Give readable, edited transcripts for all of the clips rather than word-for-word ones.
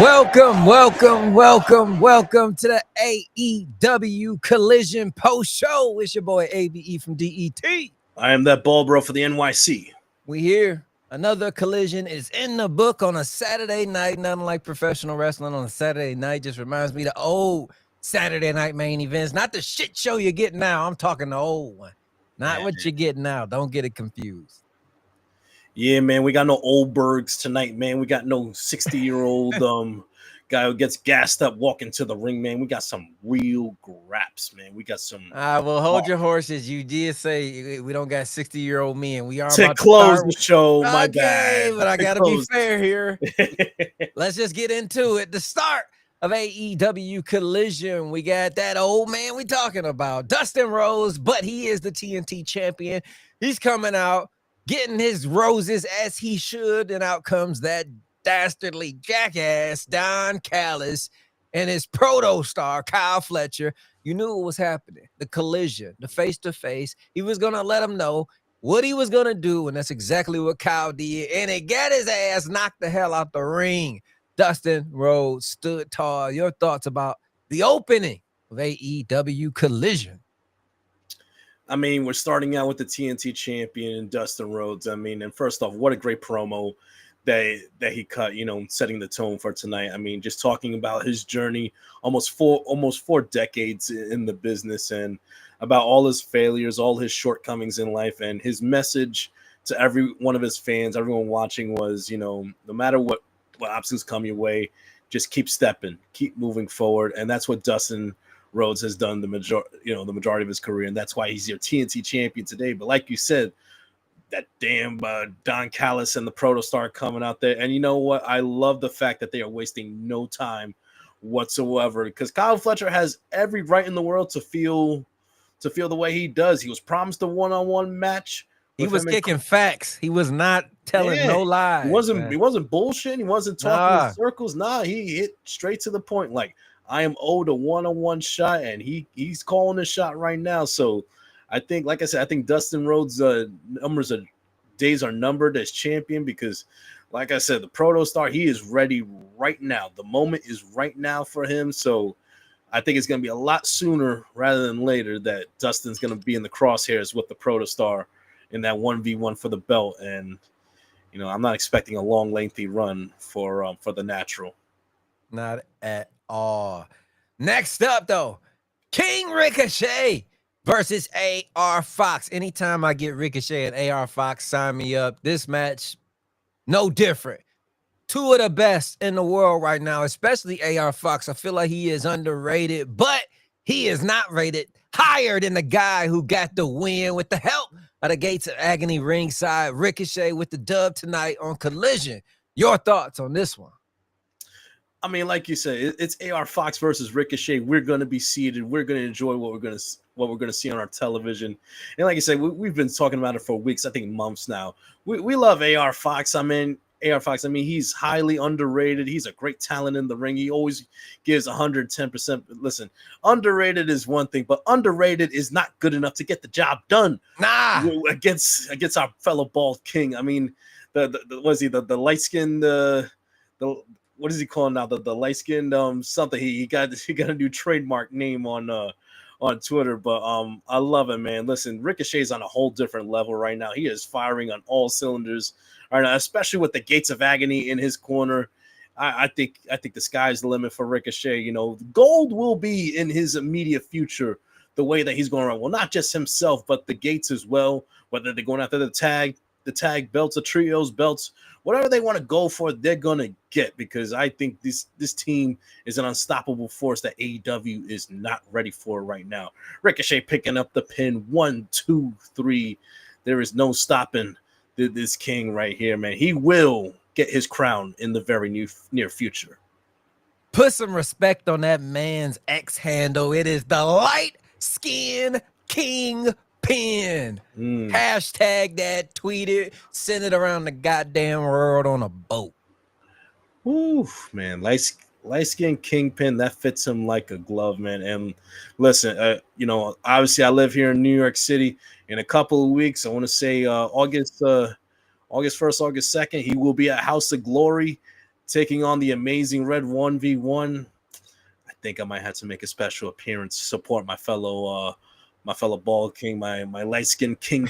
Welcome to the AEW Collision post show. It's your boy ABE from DET. I am that bald bro for the NYC. We here. Another collision is in the book on a Saturday night. Nothing like professional wrestling on a Saturday night. Just reminds me of the old Saturday night main events. Not the shit show you get now. I'm talking the old one. Not what you get now. Don't get it confused. Yeah, man, we got no old Bergs tonight, man. We got no 60-year-old guy who gets gassed up walking to the ring, man. We got some real graps, man. We got some. Well, hold your horses. You did say we don't got 60-year-old men. We are to about close to the show. My bad, but I gotta be fair here. Let's just get into it. The start of AEW Collision. We got that old man we talking about, Dustin Rhodes, but he is the TNT champion. He's coming out, getting his roses as he should, and out comes that dastardly jackass Don Callis and his proto star Kyle Fletcher. You knew what was happening. The collision, the face-to-face. He was going to let him know what he was going to do, and that's exactly what Kyle did, and it got his ass knocked the hell out the ring. Dustin Rhodes stood tall. Your thoughts about the opening of AEW Collision? I mean, we're starting out with the TNT champion, Dustin Rhodes. I mean, and first off, what a great promo that he cut, you know, setting the tone for tonight. I mean, just talking about his journey, almost four decades in the business, and about all his failures, all his shortcomings in life, and his message to every one of his fans, everyone watching was, you know, no matter what obstacles come your way, just keep stepping, keep moving forward. And that's what Dustin Rhodes has done the majority of his career, and that's why he's your TNT champion today. But like you said, that damn Don Callis and the Protostar coming out there, and you know what? I love the fact that they are wasting no time whatsoever, because Kyle Fletcher has every right in the world to feel the way he does. He was promised a one-on-one match. He was kicking facts. He was not telling no lies. He wasn't bullshitting. He wasn't talking in circles. He hit straight to the point. Like, I am owed a one-on-one shot, and he's calling the shot right now. So I think, like I said, I think Dustin Rhodes' days are numbered as champion, because, like I said, the Protostar, he is ready right now. The moment is right now for him. So I think it's going to be a lot sooner rather than later that Dustin's going to be in the crosshairs with the Protostar in that 1v1 for the belt. And, you know, I'm not expecting a long, lengthy run for the Natural. Not at all. Next up, though, King Ricochet versus AR Fox. Anytime I get Ricochet and AR Fox, sign me up. This match, no different. Two of the best in the world right now, especially AR Fox. I feel like he is underrated, but he is not rated higher than the guy who got the win with the help of the Gates of Agony ringside. Ricochet with the dub tonight on Collision. Your thoughts on this one? I mean, like you said, it's AR Fox versus Ricochet. We're going to be seated. We're going to enjoy what we're going to see on our television. And like I said, we've been talking about it for weeks, I think months now. We love AR Fox. I mean, he's highly underrated. He's a great talent in the ring. He always gives 110%. Listen, underrated is one thing, but underrated is not good enough to get the job done. Against our fellow Bald King. I mean, the light-skinned what is he calling now? The light-skinned something. He got a new trademark name on Twitter, but I love it, man. Listen, Ricochet's on a whole different level right now. He is firing on all cylinders right now, especially with the Gates of Agony in his corner. I think the sky's the limit for Ricochet. You know, gold will be in his immediate future the way that he's going around. Well, not just himself, but the Gates as well. Whether they're going after the tag belts, the trios belts, whatever they want to go for, they're gonna get, because I think this team is an unstoppable force that AEW is not ready for right now. Ricochet picking up the pin, 1, 2, 3. There is no stopping this king right here, man. He will get his crown in the very near future. Put some respect on that man's X handle. It is the Light Skin King Pin. Hashtag that, tweet it, send it around the goddamn world on a boat. Oof, man. Light-skinned Kingpin, that fits him like a glove, man. And listen, you know, obviously I live here in New York City. In a couple of weeks, I want to say August 1st, August 2nd, he will be at House of Glory taking on the amazing Red 1v1. I think I might have to make a special appearance to support my fellow bald king, my light skinned king.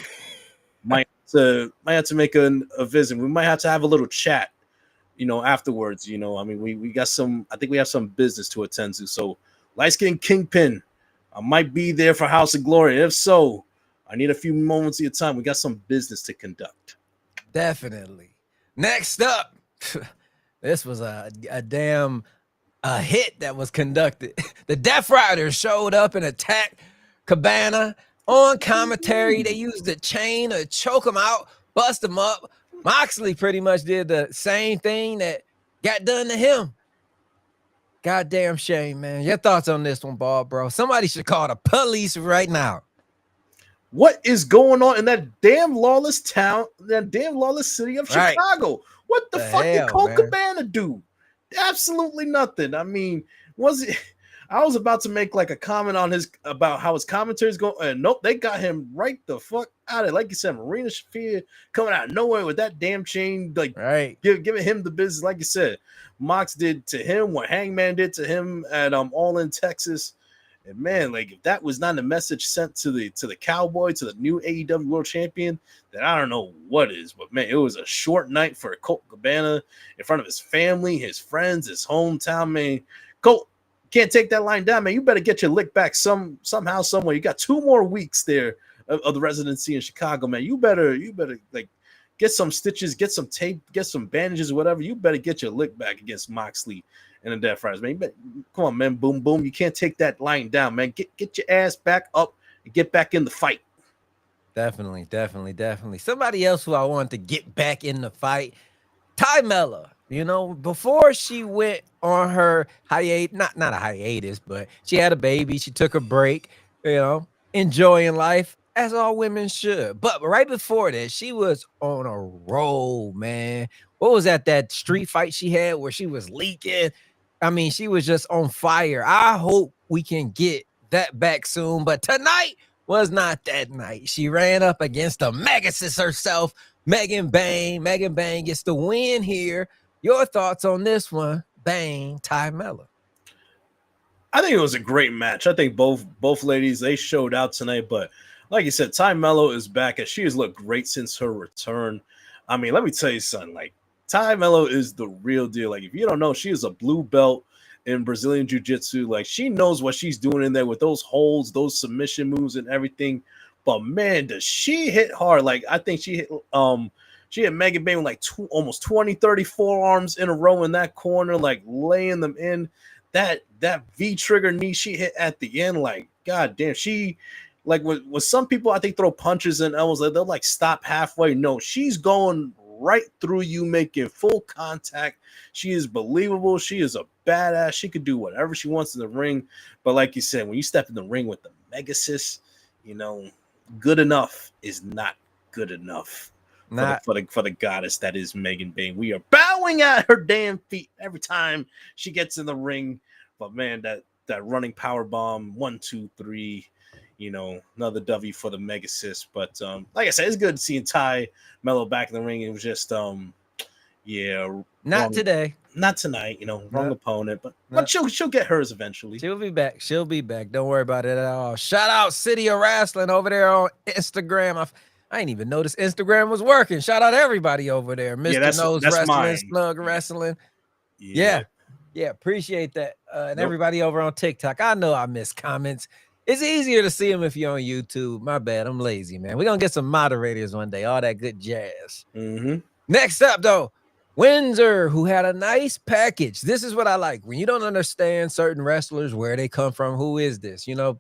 Might have to make a visit. We might have to have a little chat, afterwards. I mean, we got some. I think we have some business to attend to. So, light skinned kingpin, I might be there for House of Glory. If so, I need a few moments of your time. We got some business to conduct. Definitely. Next up, this was a damn hit that was conducted. The Death Riders showed up and attacked Cabana on commentary. They used the chain to choke him out, bust him up. Moxley pretty much did the same thing that got done to him. Goddamn shame, man. Your thoughts on this one, Bald Bro? Somebody should call the police right now. What is going on in that damn lawless town, that damn lawless city of Chicago? What the fuck did Colt Cabana do? Absolutely nothing. I mean, I was about to make like a comment on about how his commentary is going, and nope, they got him right the fuck out of it. Like you said, Marina Shafir coming out of nowhere with that damn chain, like giving him the business. Like you said, Mox did to him what Hangman did to him at All in Texas. And man, like if that was not a message sent to the Cowboy, to the new AEW World Champion, then I don't know what is. But man, it was a short night for Colt Cabana in front of his family, his friends, his hometown. Man, Colt can't take that line down, man. You better get your lick back somehow, somewhere. You got 2 more weeks there of the residency in Chicago, man. You better like get some stitches, get some tape, get some bandages, whatever. You better get your lick back against Moxley and the Death Riders, man. Come on, man. Boom, boom. You can't take that line down, man. Get your ass back up and get back in the fight. Definitely. Somebody else who I wanted to get back in the fight, Ty Mella. Before she went on her hiatus, not a hiatus, but she had a baby. She took a break, enjoying life, as all women should. But right before that, she was on a roll, man. What was that street fight she had where she was leaking? I mean, she was just on fire. I hope we can get that back soon. But tonight was not that night. She ran up against the Megasis herself, Megan Bang. Megan Bang gets the win here. Your thoughts on this one, Bang, Ty Mella? I think it was a great match. I think both ladies, they showed out tonight. But like you said, Ty Mella is back, and she has looked great since her return. I mean, let me tell you something. Like, Ty Mella is the real deal. Like, if you don't know, she is a blue belt in Brazilian Jiu-Jitsu. Like, she knows what she's doing in there with those holds, those submission moves and everything. But, man, does she hit hard. Like, I think she hit Megan Bang with like almost 20, 30 forearms in a row in that corner, like laying them in. That V-trigger knee she hit at the end, like, God damn. She, like, with some people, I think, throw punches and elbows, they'll like stop halfway. No, she's going right through you, making full contact. She is believable. She is a badass. She could do whatever she wants in the ring. But like you said, when you step in the ring with the Megasis, good enough is not good enough for the goddess that is Megan Bang. We are bowing at her damn feet every time she gets in the ring. But man, that running power bomb, 1, 2, 3. Another W for the Megasis. But like I said, it's good seeing Ty Mella back in the ring. It was just not today, not tonight. Wrong opponent, but she'll get hers eventually. She'll be back. Don't worry about it at all. Shout out City of Wrestling over there on Instagram. I didn't even notice Instagram was working. Shout out everybody over there, Mr. Nose Wrestling, mine. Snug Wrestling. Yeah, appreciate that. And everybody over on TikTok. I know I miss comments. It's easier to see them if you're on YouTube. My bad. I'm lazy, man. We're going to get some moderators one day. All that good jazz. Mm-hmm. Next up, though, Windsor, who had a nice package. This is what I like. When you don't understand certain wrestlers, where they come from, who is this? A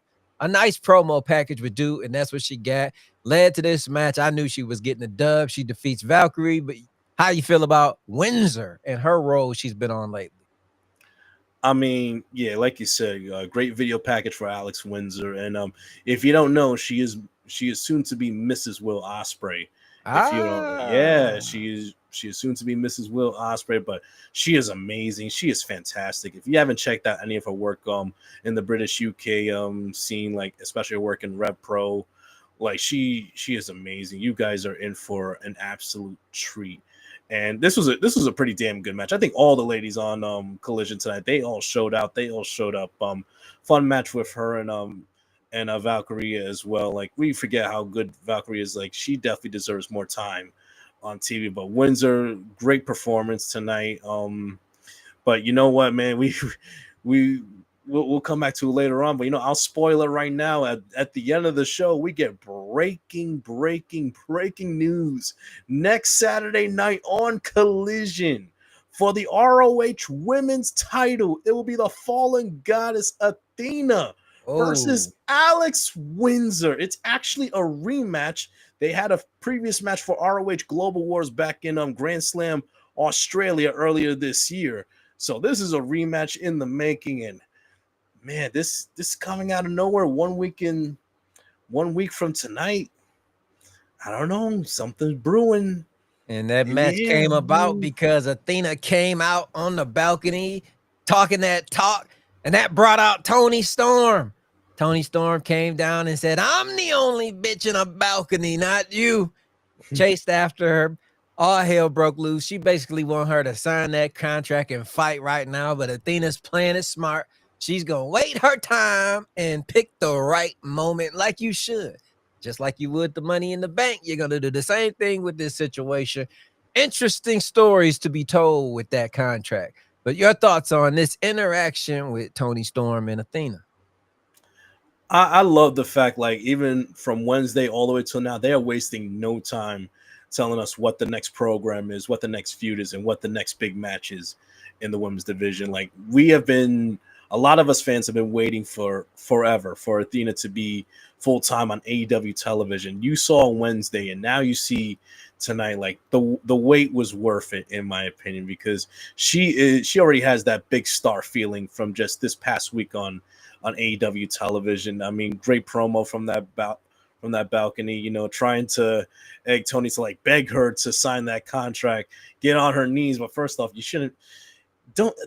nice promo package would do, and that's what she got. Led to this match. I knew she was getting a dub. She defeats Valkyrie. But how you feel about Windsor and her role she's been on lately? I mean, yeah, like you said, great video package for Alex Windsor, and if you don't know, she is soon to be Mrs. Will Ospreay. If you don't, she is soon to be Mrs. Will Ospreay, but she is amazing. She is fantastic. If you haven't checked out any of her work in the British UK scene, like especially her work in Rev Pro, like she is amazing. You guys are in for an absolute treat. And this was a pretty damn good match. I think all the ladies on Collision tonight, they all showed out. They all showed up. Fun match with her and Valkyrie as well. Like, we forget how good Valkyrie is. Like, she definitely deserves more time on TV. But Windsor, great performance tonight. But you know what, man, we'll come back to it later on. But I'll spoil it right now. At the end of the show, we get breaking news. Next Saturday night on Collision for the ROH Women's Title, it will be the Fallen Goddess Athena versus Alex Windsor. It's actually a rematch. They had a previous match for ROH Global Wars back in Grand Slam Australia earlier this year. So this is a rematch in the making, and man, this is coming out of nowhere. 1 week from tonight. I don't know, something's brewing. And that match came about because Athena came out on the balcony talking that talk, and that brought out Toni Storm. Toni Storm came down and said, "I'm the only bitch in a balcony, not you." Chased after her. All hell broke loose. She basically want her to sign that contract and fight right now, but Athena's playing it smart. She's going to wait her time and pick the right moment, like you should. Just like you would the Money in the Bank, you're going to do the same thing with this situation. Interesting stories to be told with that contract. But your thoughts on this interaction with Toni Storm and Athena? I love the fact, like, even from Wednesday all the way till now, they are wasting no time telling us what the next program is, what the next feud is, and what the next big match is in the women's division. Like, a lot of us fans have been waiting for forever for Athena to be full-time on AEW television. You saw Wednesday, and now you see tonight. Like, the wait was worth it, in my opinion, because she already has that big star feeling from just this past week on AEW television. I mean, great promo from that balcony, trying to egg Toni to, like, beg her to sign that contract, get on her knees. But first off,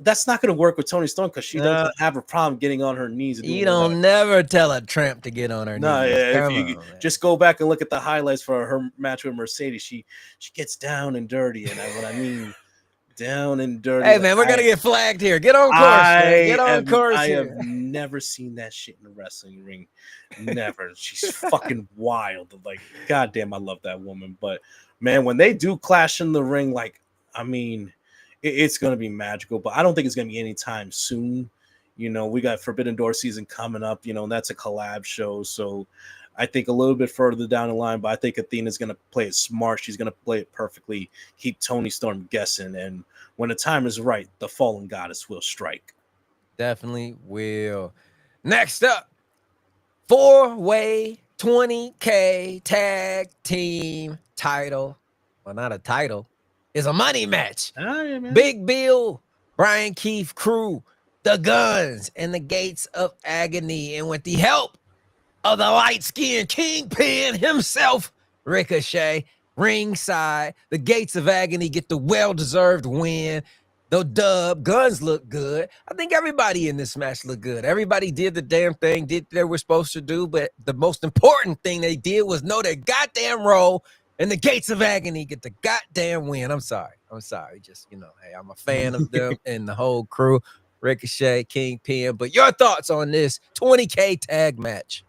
that's not going to work with Toni Storm, because she doesn't have a problem getting on her knees. You don't never tell a tramp to get on her knees. Yeah, if you just go back and look at the highlights for her match with Mercedes, she gets down and dirty, and what I mean, down and dirty. Hey, man, we're going to get flagged here. Get on course. Get on course. I have never seen that shit in a wrestling ring. Never. She's fucking wild. Like, goddamn, I love that woman. But, man, when they do clash in the ring, like, I mean, it's going to be magical. But I don't think it's going to be anytime soon. We got Forbidden Door season coming up. That's a collab show. So I think a little bit further down the line, but I think Athena's going to play it smart. She's going to play it perfectly, keep Toni Storm guessing. And when the time is right, the Fallen Goddess will strike. Definitely will. Next up, 4-way 20K tag team title. Well, not a title. It's a money match. Yeah, man. Big Bill, Brian Keith crew, the Guns, and the Gates of Agony. And with the help of the light-skinned kingpin himself, Ricochet, ringside, the Gates of Agony get the well-deserved win. The dub. Guns look good. I think everybody in this match looked good. Everybody did the damn thing, did what they were supposed to do, but the most important thing they did was know their goddamn role, and the Gates of Agony get the goddamn win. I'm sorry. Just, hey, I'm a fan of them and the whole crew, Ricochet, Kingpin. But your thoughts on this 20K tag match?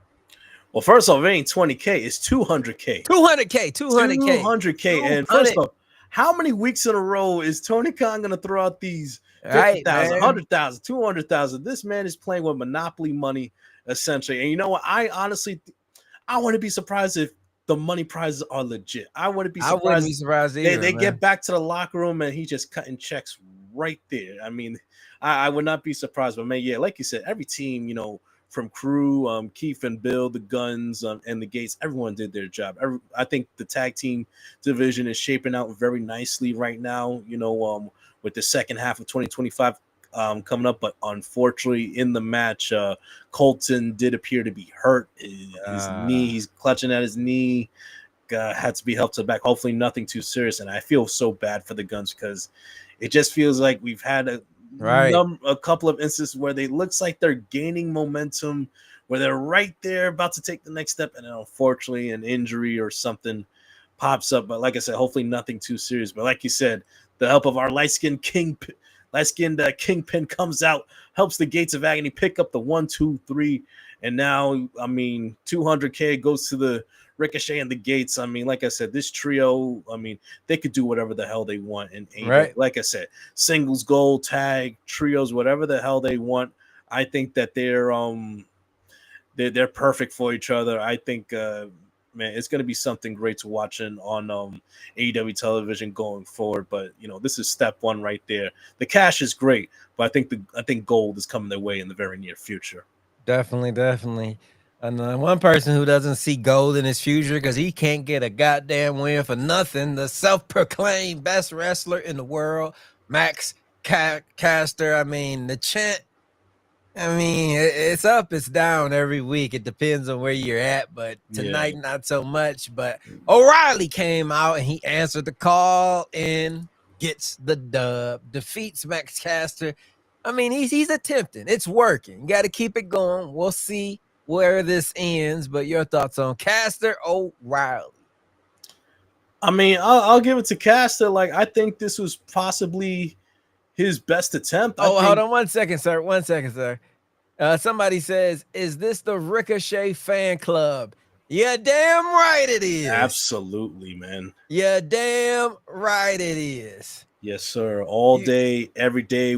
Well, first off, it ain't 20K. It's 200K. 200K. And first off, how many weeks in a row is Tony Khan going to throw out these 50,000, 100,000, 200,000? This man is playing with Monopoly money, essentially. And you know what? I wouldn't be surprised if the money prizes are legit. I wouldn't be surprised. I wouldn't be surprised either. They get back to the locker room and he's just cutting checks right there. I mean, I would not be surprised. But, man, yeah, like you said, every team, from crew, Keith and Bill, the Guns, and the Gates, everyone did their job. I think the tag team division is shaping out very nicely right now, with the second half of 2025 coming up. But unfortunately, in the match, Colton did appear to be hurt. His knee, he's clutching at his knee, had to be helped to the back. Hopefully nothing too serious. And I feel so bad for the Guns because it just feels like we've had a couple of instances where they looks like they're gaining momentum, where they're right there about to take the next step, and then unfortunately an injury or something pops up. But like I said, hopefully nothing too serious. But like you said, the help of our light-skinned kingpin comes out, helps the Gates of Agony pick up the 1, 2, 3, and now 200K goes to the Ricochet and the Gates. I mean, like I said, this trio, they could do whatever the hell they want in AEW. Right. Like I said, singles, gold, tag, trios, whatever the hell they want. I think that they're perfect for each other. I think man, it's going to be something great to watch on AEW television going forward. But this is step one right there. The cash is great, but I think gold is coming their way in the very near future. Definitely. And one person who doesn't see gold in his future because he can't get a goddamn win for nothing, the self-proclaimed best wrestler in the world, Max Caster. I mean, the chant, it's up, it's down every week. It depends on where you're at, but tonight, not so much. But O'Reilly came out and he answered the call and gets the dub, defeats Max Caster. I mean, he's attempting. It's working. You got to keep it going. We'll see where this ends, but your thoughts on Caster O'Reilly? I mean, I'll give it to Caster. Like, I think this was possibly his best attempt. Hold on 1 second, sir. 1 second, sir. Somebody says, is this the Ricochet fan club? Yeah, damn right it is. Absolutely, man. Yeah, damn right it is. Yes, sir. All day, every day,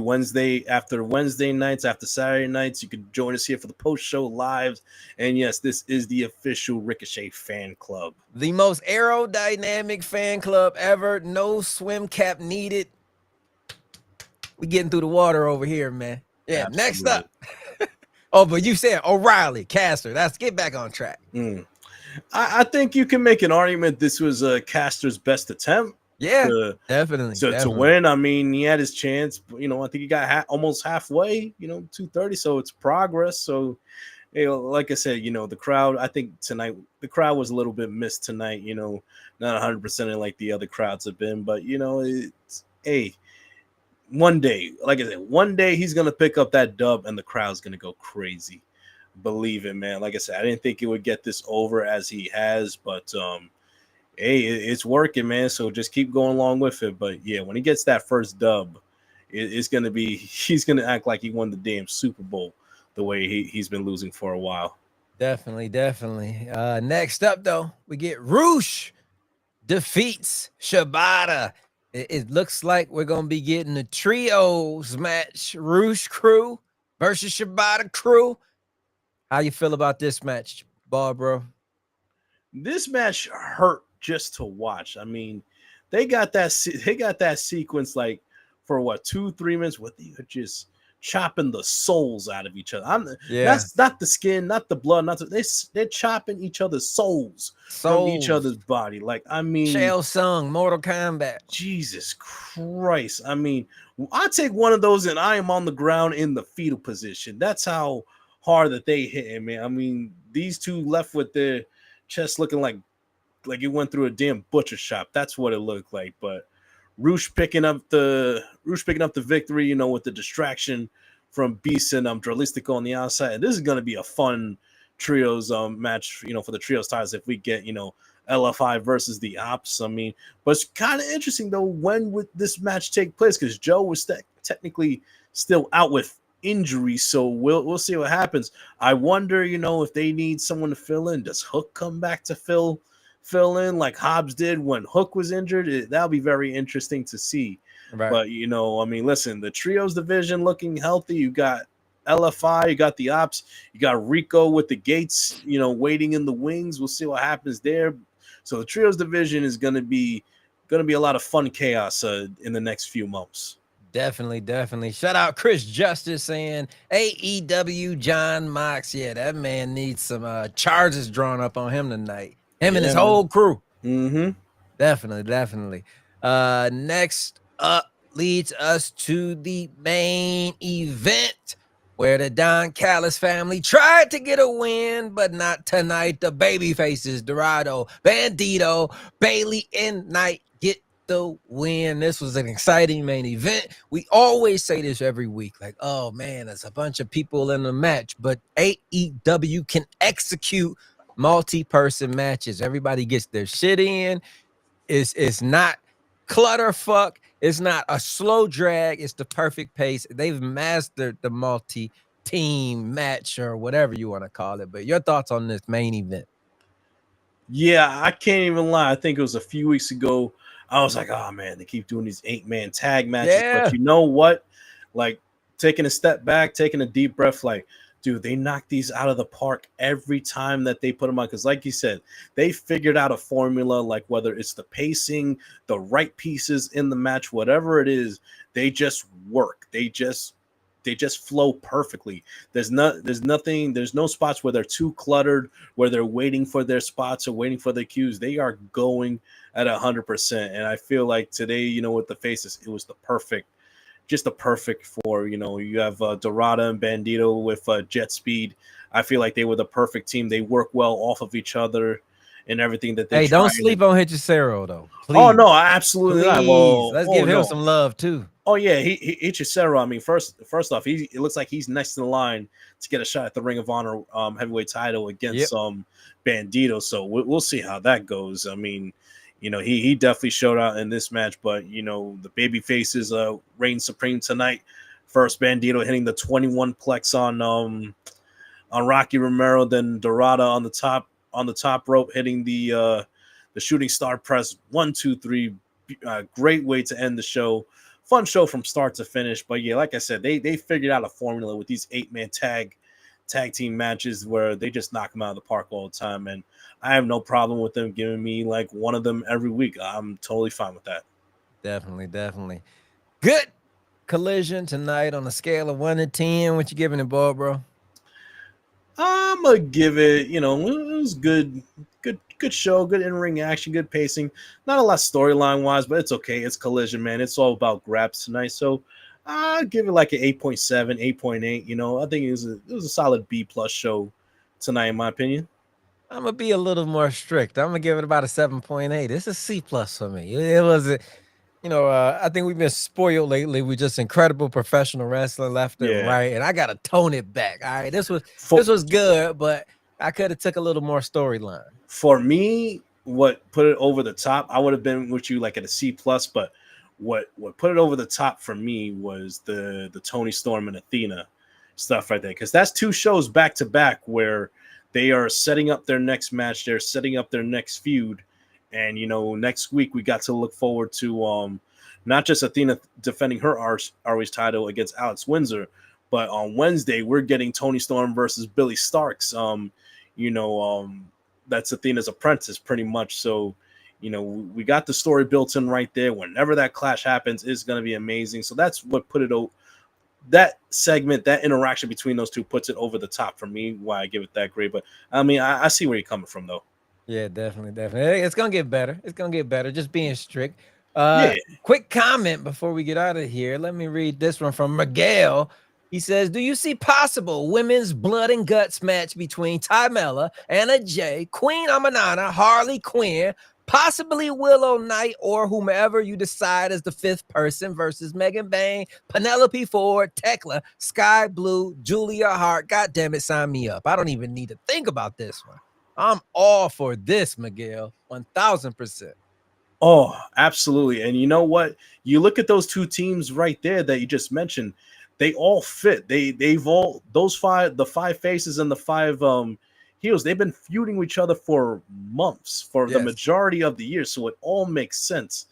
after Wednesday nights, after Saturday nights, you can join us here for the post-show lives. And yes, this is the official Ricochet fan club. The most aerodynamic fan club ever. No swim cap needed. We getting through the water over here, man. Yeah, absolutely. Next up. But you said O'Reilly, Caster. Let's get back on track. I think you can make an argument this was Caster's best attempt. Yeah, definitely. To win. I mean, he had his chance. But, I think he got almost halfway, 230. So it's progress. So, like I said, the crowd, I think tonight, the crowd was a little bit missed tonight, not 100% like the other crowds have been. But, it's, one day, like I said, one day he's going to pick up that dub and the crowd's going to go crazy. Believe it, man. Like I said, I didn't think it would get this over as he has, but, it's working, man. So just keep going along with it. But yeah, when he gets that first dub, he's going to act like he won the damn Super Bowl the way he's been losing for a while. Definitely. Next up, though, we get Roosh defeats Shibata. It looks like we're going to be getting a trios match. Roosh crew versus Shibata crew. How you feel about this match, Bald Bro? This match hurt just to watch. I mean, they got that sequence like for what 2-3 minutes where they are just chopping the souls out of each other. That's not the skin, not the blood, they're chopping each other's souls from each other's body. Like, I mean, Chael Sung, Mortal Kombat. Jesus Christ. I mean, I take one of those and I am on the ground in the fetal position. That's how hard that they hit him, man. I mean, these two left with their chest looking like it went through a damn butcher shop. That's what it looked like. But Roosh picking up the victory, with the distraction from Beast and Dralistico on the outside. And this is going to be a fun trios match, for the trios titles if we get, LFI versus the Ops. I mean, but it's kind of interesting though, when would this match take place? Because Joe was technically still out with injury, so we'll see what happens. I wonder, if they need someone to fill in. Does Hook come back to fill in like Hobbs did when Hook was injured? That'll be very interesting to see. Right. But listen, the trios division looking healthy. You got LFI, you got the Ops, you got Rico with the Gates, waiting in the wings. We'll see what happens there. So the trios division is going to be a lot of fun chaos in the next few months. Definitely. Shout out Chris Justice saying AEW John Mox. Yeah, that man needs some charges drawn up on him tonight. Him and his whole crew. Mm-hmm. Definitely. Next up leads us to the main event where the Don Callis family tried to get a win, but not tonight. The baby faces, Dorado, Bandito, Bailey, and Knight get the win. This was an exciting main event. We always say this every week, like, oh man, there's a bunch of people in the match, but AEW can execute multi-person matches. Everybody gets their shit in. It's not clutterfuck. It's not a slow drag. It's the perfect pace. They've mastered the multi-team match or whatever you want to call it. But your thoughts on this main event? Yeah, I can't even lie. I think it was a few weeks ago. I was like, oh man, they keep doing these 8-man tag matches. But Yeah. you know what? Like taking a step back, taking a deep breath, like, dude, they knock these out of the park every time that they put them on. Because, like you said, they figured out a formula, like whether it's the pacing, the right pieces in the match, whatever it is, they just work. They just flow perfectly. There's no spots where they're too cluttered, where they're waiting for their spots or waiting for their cues. They are going at 100%. And I feel like today, with the faces, it was just the perfect for, you have Dorada and Bandito with Jet Speed. I feel like they were the perfect team. They work well off of each other and everything that they Hey, try. don't sleep on Hechicero though. Oh Please. no, absolutely not. Please. Well, Let's oh give him no. some love too. Oh yeah, he Hechicero. I mean, first off, it looks like he's next in the line to get a shot at the Ring of Honor heavyweight title against Bandito. So we'll see how that goes. I mean, he definitely showed out in this match, but the baby faces reign supreme tonight. First Bandito hitting the 21 plex on Rocky Romero, then Dorada on the top rope hitting the shooting star press 1 2 3. Great way to end the show. Fun show from start to finish. But yeah, like I said, they figured out a formula with these 8-man tag team matches where they just knock them out of the park all the time. And I have no problem with them giving me like one of them every week. I'm totally fine with that. Definitely. Good collision tonight on a scale of 1 to 10. What you giving it, Bald Bro? I'm gonna give it, it was good show, good in-ring action, good pacing. Not a lot storyline wise, but it's okay. It's Collision, man. It's all about grabs tonight. So I'll give it like an 8.7, 8.8. I think it was a solid B plus show tonight, in my opinion. I'm gonna be a little more strict. I'm gonna give it about a 7.8. It's a C plus for me. It was I think we've been spoiled lately with just incredible professional wrestling left and Yeah. right, and I gotta tone it back. All right, this was good, but I could have took a little more storyline. For me, what put it over the top, I would have been with you like at a C plus, but what put it over the top for me was the Tony Storm and Athena stuff right there, because that's 2 shows back to back where they are setting up their next match, they're setting up their next feud, and next week we got to look forward to not just Athena defending her ROH title against Alex Windsor, but on Wednesday we're getting Tony Storm versus Billy Starks. That's Athena's apprentice pretty much. So, we got the story built in right there. Whenever that clash happens, it's going to be amazing. So that's what put it over. That segment, that interaction between those two puts it over the top for me, why I give it that grade. But I mean, I see where you're coming from though. Yeah, definitely. It's gonna get better. It's gonna get better. Just being strict. Yeah. Quick comment before we get out of here. Let me read this one from Miguel. He says, "Do you see possible women's blood and guts match between Tymella, Anna Jay, Queen Amanana, Harley Quinn, possibly Willow Knight, or whomever you decide as the 5th person versus Megan Bain, Penelope Ford, Tekla, Sky Blue, Julia Hart? God damn it, sign me up. I don't even need to think about this one. I'm all for this, Miguel. 1000%. Oh, absolutely. And you know what? You look at those 2 teams right there that you just mentioned. They all fit. They've all the 5 faces and the 5 heels. They've been feuding with each other for months, for the majority of the year. So it all makes sense.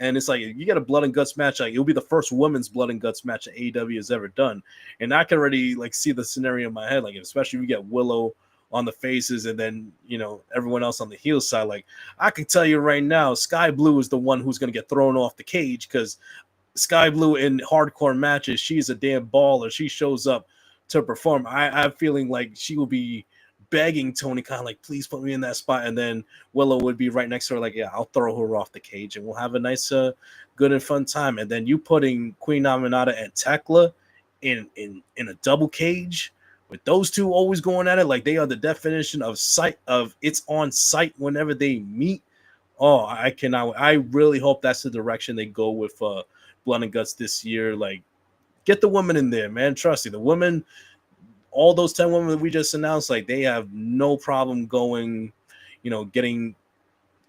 And it's like you get a blood and guts match, like it'll be the first women's blood and guts match that AEW has ever done. And I can already like see the scenario in my head, like especially if you get Willow on the faces and then everyone else on the heel side. Like I can tell you right now, Sky Blue is the one who's going to get thrown off the cage, because Sky Blue in hardcore matches, she's a damn baller. She shows up to perform. I'm feeling like she will be begging Tony Khan, like, please put me in that spot. And then Willow would be right next to her, like, yeah, I'll throw her off the cage and we'll have a nice, good and fun time. And then you putting Queen Aminata and Tekla in a double cage with those 2 always going at it, like they are the definition of it's on site whenever they meet. Oh, I cannot. I really hope that's the direction they go with Blood and Guts this year. Like, get the women in there, man. Trust me, the women, all those 10 women that we just announced, like they have no problem going, getting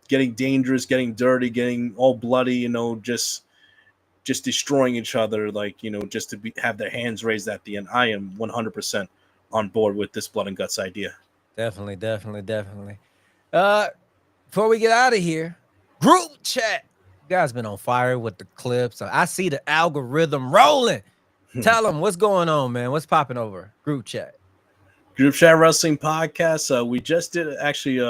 getting dangerous, getting dirty, getting all bloody, just destroying each other, like, just to have their hands raised at the end. I am 100% on board with this blood and guts idea. Definitely, definitely, definitely. Before we get out of here, group chat. You guys been on fire with the clips. I see the algorithm rolling. Tell them what's going on, man. What's popping over group chat? Group Chat Wrestling Podcast. We just did actually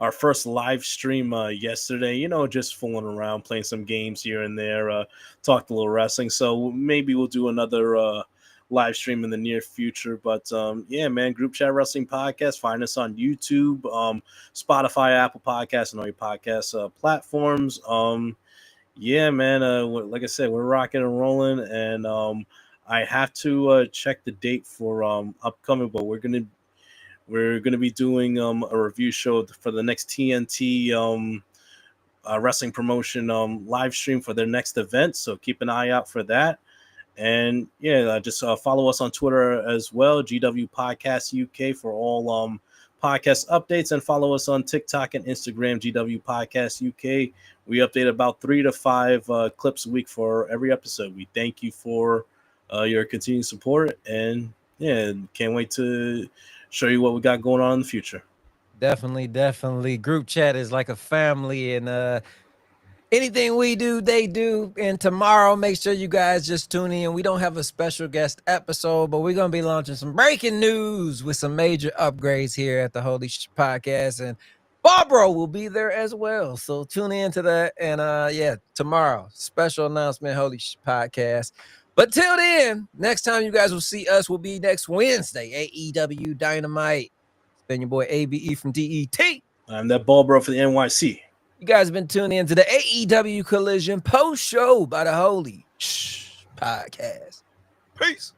our first live stream yesterday. Just fooling around, playing some games here and there. Talked a little wrestling. So maybe we'll do another live stream in the near future. But yeah, man, Group Chat Wrestling Podcast. Find us on YouTube, Spotify, Apple Podcasts, and all your podcast platforms. Yeah, man. Like I said, we're rocking and rolling, and I have to check the date for upcoming, but we're gonna be doing a review show for the next TNT wrestling promotion live stream for their next event. So keep an eye out for that. And yeah, just follow us on Twitter as well, GW Podcast UK, for all podcast updates, and follow us on TikTok and Instagram, GW Podcast UK. We update about 3 to 5 clips a week for every episode. We thank you for your continued support, and yeah, can't wait to show you what we got going on in the future. Definitely, definitely. Group chat is like a family, and anything we do, they do. And tomorrow, make sure you guys just tune in. We don't have a special guest episode, but we're going to be launching some breaking news with some major upgrades here at the Holy Shhh Podcast. And Bald Bro will be there as well. So tune in to that. And yeah, tomorrow, special announcement, Holy Shhh Podcast. But till then, next time you guys will see us will be next Wednesday, AEW Dynamite. It's been your boy ABE from DET. I'm that Bald Bro for the NYC. You guys have been tuning in to the AEW Collision post show by the Holy Shhh Podcast. Peace.